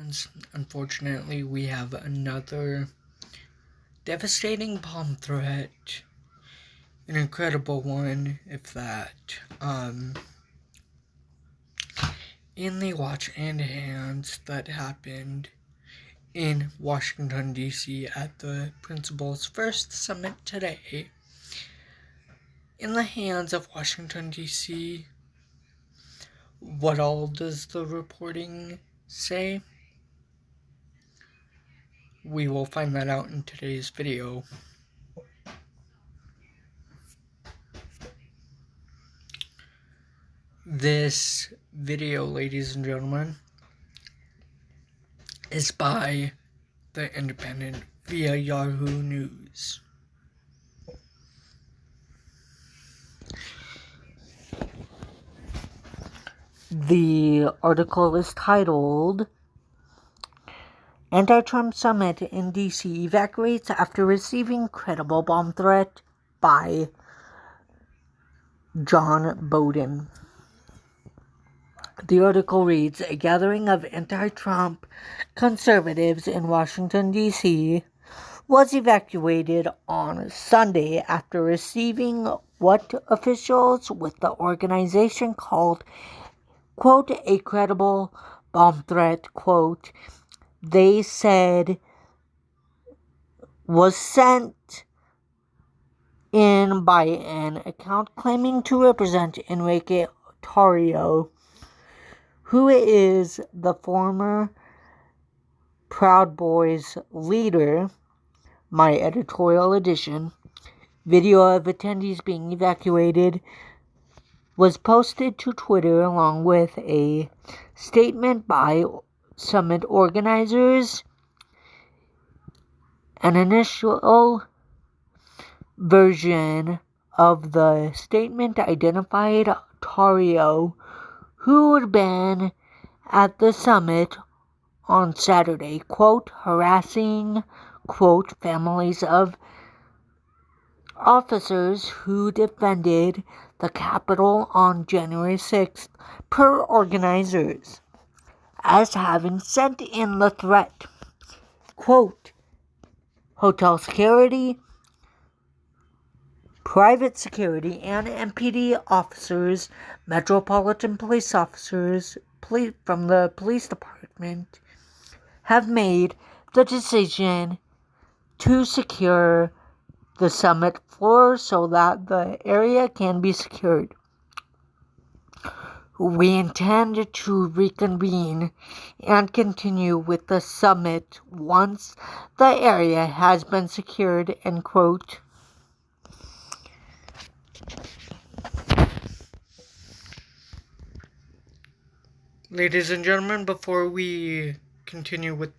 hands. Unfortunately, we have another devastating bomb threat. An incredible one, if that. In the watch and hands that happened in Washington, D.C. at the Principles First Summit today. In the hands of Washington, D.C., what all does the reporting say? We will find that out in today's video. This video, ladies and gentlemen, is by The Independent via Yahoo News. The article is titled, Anti-Trump Summit in D.C. Evacuates After Receiving Credible Bomb Threat by John Bowden. The article reads, a gathering of anti-Trump conservatives in Washington, D.C. was evacuated on Sunday after receiving what officials with the organization called, quote, a credible bomb threat, quote, they said was sent in by an account claiming to represent Enrique Tarrio, who is the former Proud Boys leader. My editorial edition. Video of attendees being evacuated was posted to Twitter along with a statement by summit organizers. An initial version of the statement identified Tarrio, who had been at the summit on Saturday, quote, harassing, quote, families of officers who defended the Capitol on January 6th, per organizers, as having sent in the threat, quote, hotel security, private security, and MPD officers, Metropolitan Police officers from the police department have made the decision to secure the summit floor so that the area can be secured. We intend to reconvene and continue with the summit once the area has been secured, end quote. Ladies and gentlemen, before we continue with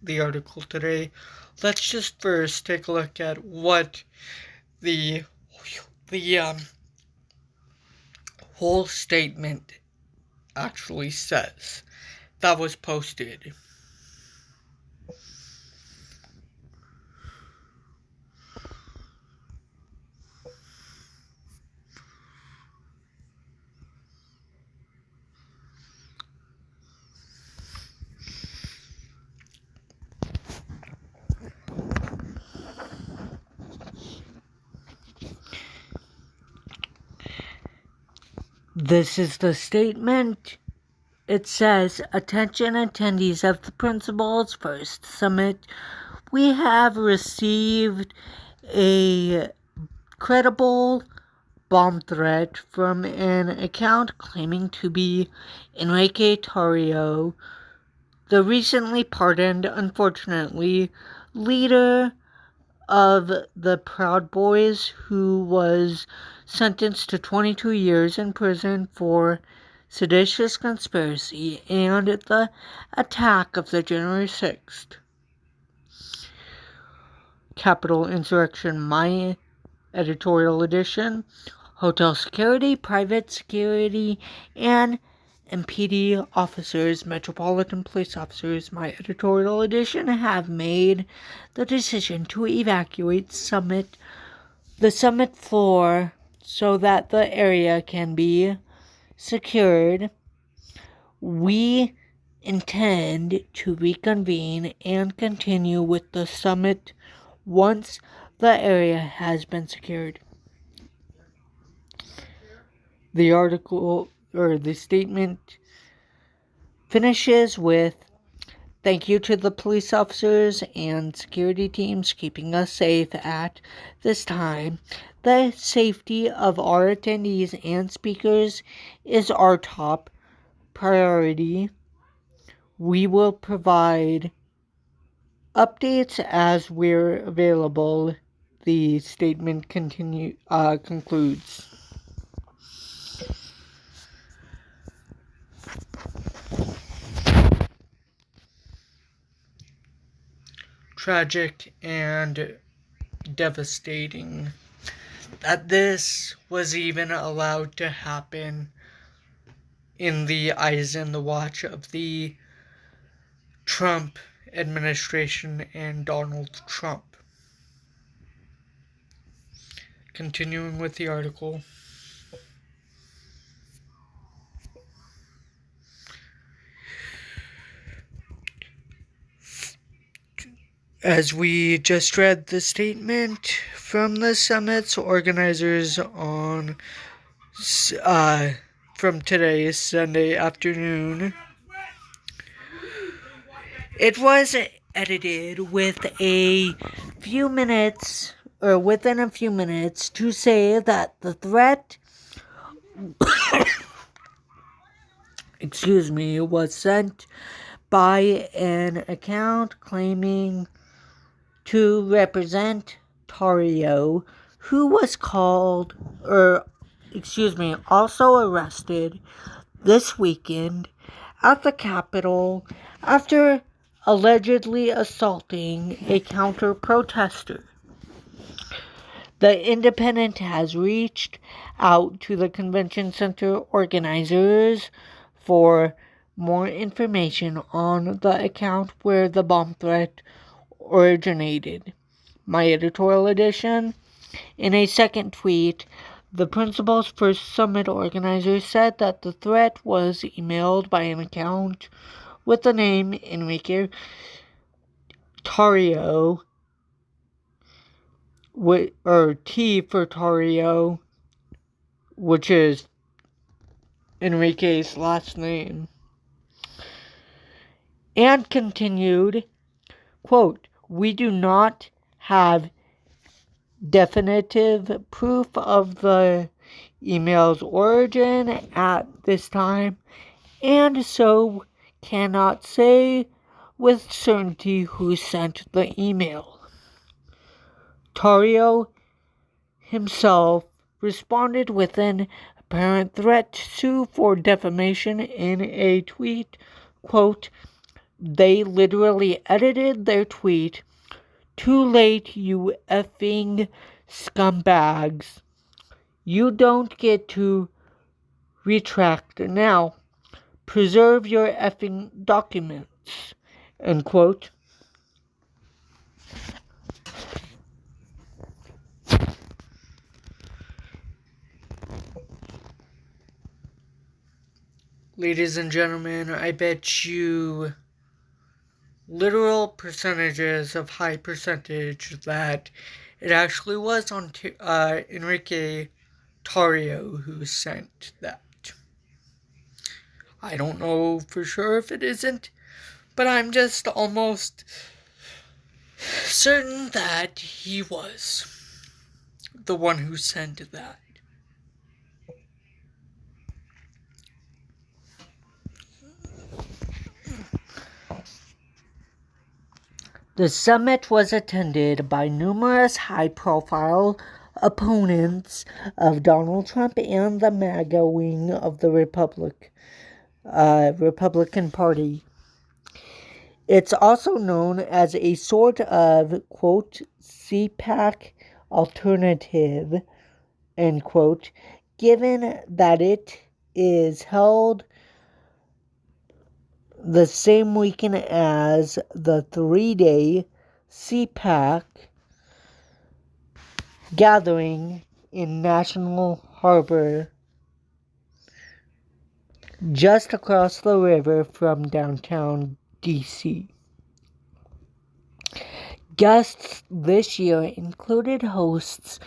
the article today, let's just first take a look at what the whole statement actually says that was posted. This is the statement. It says, attention attendees of the Principles First Summit. We have received a credible bomb threat from an account claiming to be Enrique Tarrio, the recently pardoned, unfortunately, leader of the Proud Boys, who was sentenced to 22 years in prison for seditious conspiracy and the attack of the January 6th Capitol insurrection. My editorial edition. Hotel security, private security, and MPD officers, Metropolitan Police officers, my editorial edition, have made the decision to evacuate the summit floor so that the area can be secured. We intend to reconvene and continue with the summit once the area has been secured. The article or the statement finishes with, "Thank you to the police officers and security teams keeping us safe at this time. The safety of our attendees and speakers is our top priority. We will provide updates as we're available," the statement concludes. Tragic and devastating that this was even allowed to happen in the eyes and the watch of the Trump administration and Donald Trump. Continuing with the article. As we just read the statement from the summit's organizers on from today, Sunday afternoon, it was edited with a few minutes, or within a few minutes, to say that the threat was sent by an account claiming to represent Tarrio, who was also arrested this weekend at the Capitol after allegedly assaulting a counter-protester. The Independent has reached out to the convention center organizers for more information on the account where the bomb threat originated. My editorial edition. In a second tweet, the principal's first summit organizers said that the threat was emailed by an account with the name Enrique Tarrio, or T for Tarrio, which is Enrique's last name, and continued, quote, "We do not have definitive proof of the email's origin at this time, and so cannot say with certainty who sent the email." Tarrio himself responded with an apparent threat to sue for defamation in a tweet, quote, "They literally edited their tweet. Too late, you effing scumbags. You don't get to retract now. Preserve your effing documents," end quote. Ladies and gentlemen, I bet you literal percentages of high percentage that it actually was on Enrique Tarrio who sent that. I don't know for sure if it isn't, but I'm just almost certain that he was the one who sent that. The summit was attended by numerous high-profile opponents of Donald Trump and the MAGA wing of the Republican Party. It's also known as a sort of, quote, CPAC alternative, end quote, given that it is held the same weekend as the 3-day CPAC gathering in National Harbor. just across the river from downtown D.C. Guests this year included hosts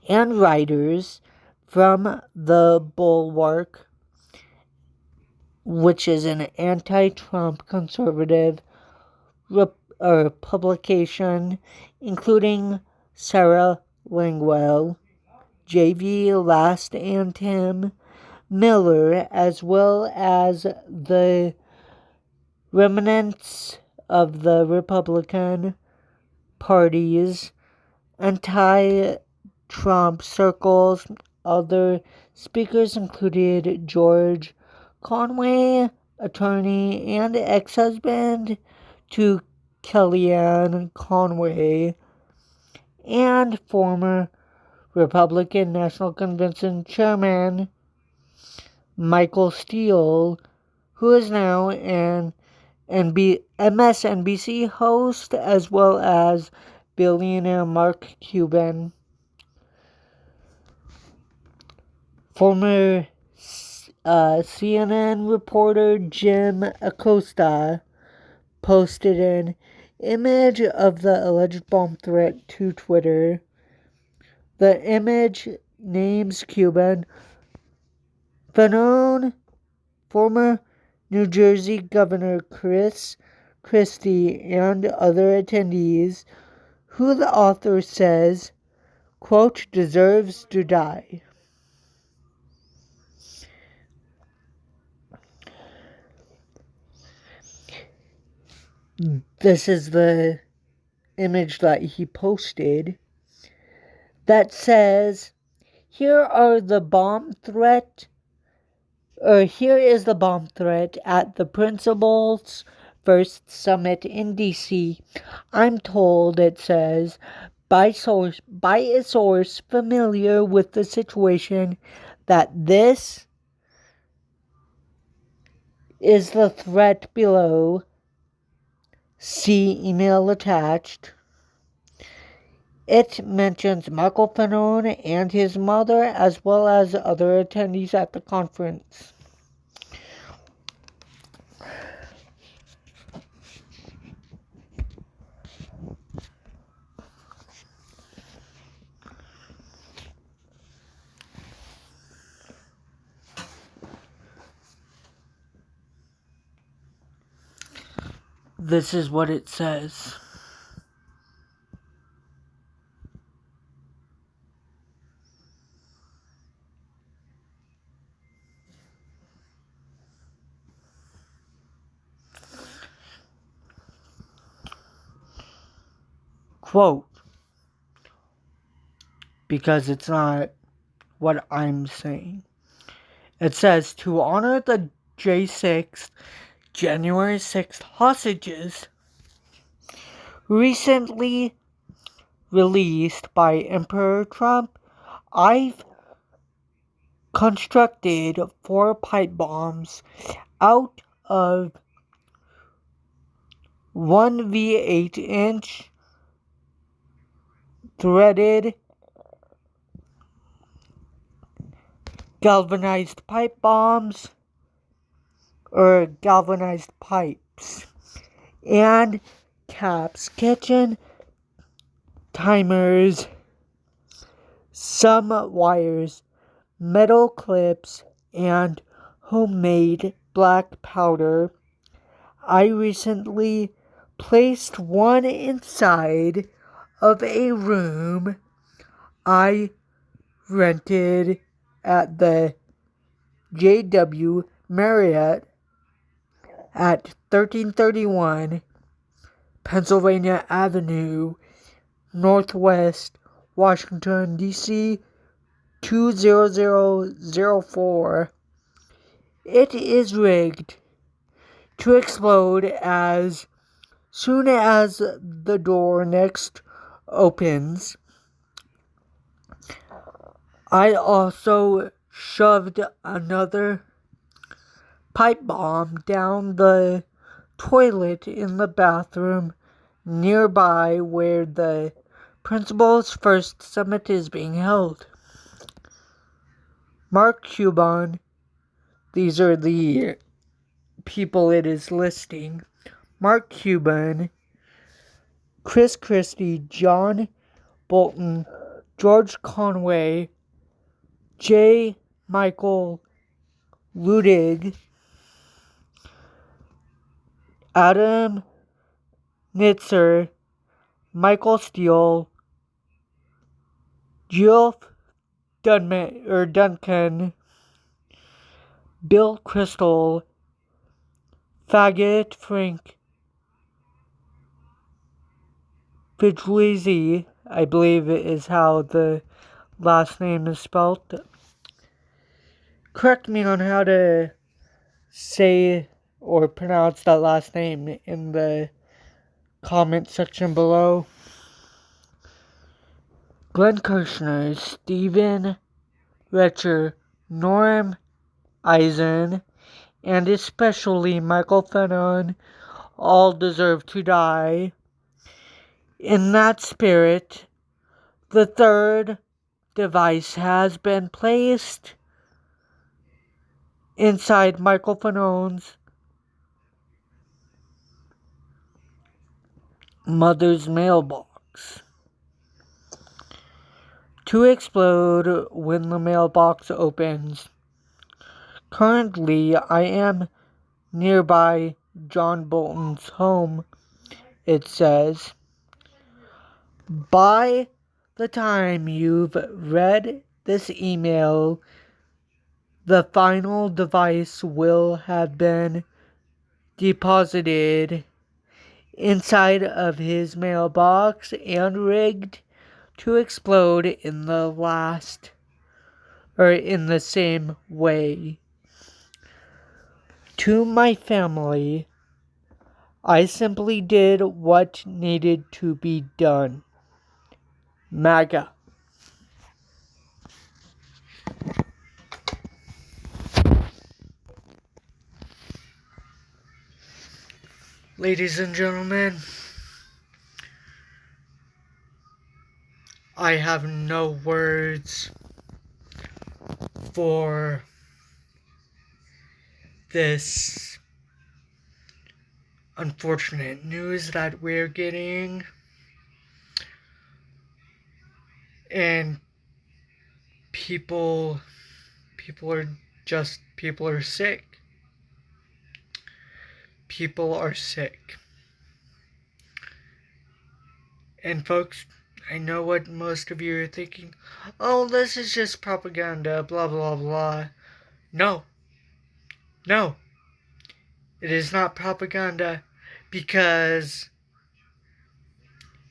and writers from The Bulwark, which is an anti-Trump conservative publication, including Sarah Langwell, J.V. Last and Tim Miller, as well as the remnants of the Republican Party's anti-Trump circles. Other speakers included George Conway, attorney and ex-husband to Kellyanne Conway, and former Republican National Convention Chairman Michael Steele, who is now an MSNBC host, as well as billionaire Mark Cuban. Former CNN reporter Jim Acosta posted an image of the alleged bomb threat to Twitter. The image names Cuban, Fanone, former New Jersey Governor Chris Christie, and other attendees, who the author says, quote, deserves to die. This is the image that he posted that says, here is the bomb threat at the Principles First Summit in D.C. I'm told, it says, by a source familiar with the situation, that this is the threat below. See email attached. It mentions Michael Fanone and his mother, as well as other attendees at the conference. This is what it says. Quote, because it's not what I'm saying. It says, to honor the January 6th hostages recently released by Emperor Trump, I've constructed 4 pipe bombs out of 1 V8-inch threaded galvanized pipes, and caps, kitchen timers, some wires, metal clips, and homemade black powder. I recently placed one inside of a room I rented at the JW Marriott at 1331 Pennsylvania Avenue, Northwest Washington, D.C. 20004. It is rigged to explode as soon as the door next opens. I also shoved another pipe bomb down the toilet in the bathroom nearby where the Principles First Summit is being held. Mark Cuban, These are the people it is listing: Mark Cuban, Chris Christie, John Bolton, George Conway, J. Michael Ludig, Adam Nitzer, Michael Steele, Geoff Duncan, Bill Crystal, Faggot Frank Figliuzzi, I believe is how the last name is spelled. Correct me on how to say or pronounce that last name in the comment section below. Glenn Kirshner, Stephen Retcher, Norm Eisen, and especially Michael Fenton all deserve to die. In that spirit, the third device has been placed inside Michael Fenton's mother's mailbox to explode when the mailbox opens. Currently, I am nearby John Bolton's home, it says. By the time you've read this email, the final device will have been deposited inside of his mailbox and rigged to explode in the same way. To my family, I simply did what needed to be done. MAGA. Ladies and gentlemen, I have no words for this unfortunate news that we're getting. And people are sick. People are sick. And folks, I know what most of you are thinking. Oh, this is just propaganda, blah, blah, blah. No. It is not propaganda because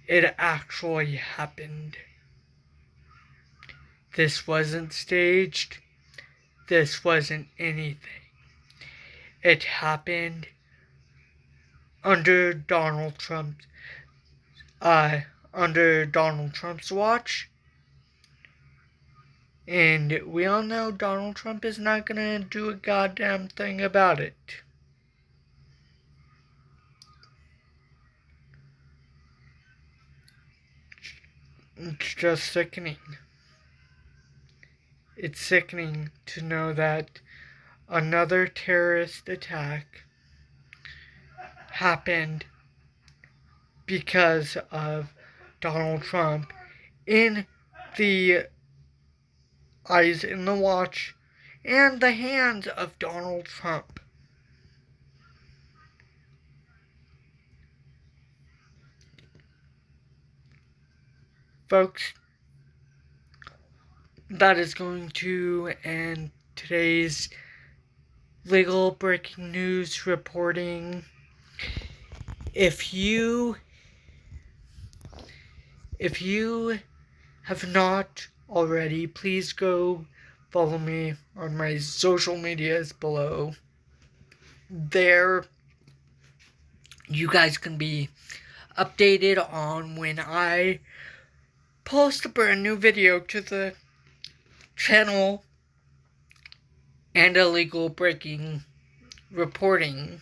it actually happened. This wasn't staged. This wasn't anything. It happened under Donald Trump's watch. And we all know Donald Trump is not gonna do a goddamn thing about it. It's just sickening. It's sickening to know that another terrorist attack happened because of Donald Trump in the eyes, in the watch, and the hands of Donald Trump. Folks, that is going to end today's legal breaking news reporting. If you have not already, please go follow me on my social medias below. There, you guys can be updated on when I post a brand new video to the channel and a legal breaking reporting.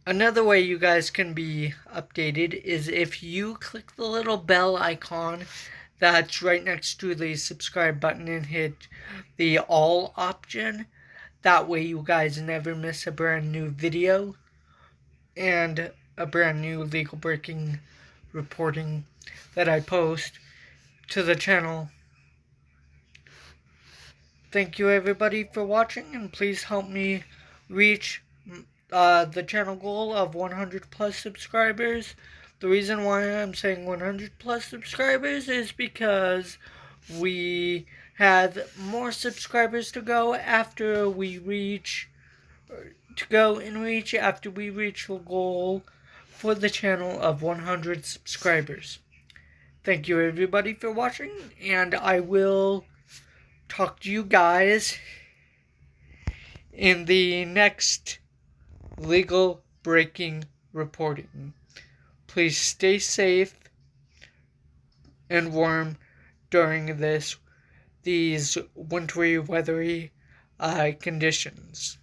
Another way you guys can be updated is if you click the little bell icon that's right next to the subscribe button, and hit the all option. That way you guys never miss a brand new video and a brand new legal breaking reporting that I post to the channel. Thank you everybody for watching, and please help me reach the channel goal of 100 plus subscribers. The reason why I'm saying 100 plus subscribers is because we have more subscribers to go after we reach the goal for the channel of 100 subscribers. Thank you everybody for watching, and I will talk to you guys in the next legal breaking reporting. Please stay safe and warm during these wintry, weathery conditions.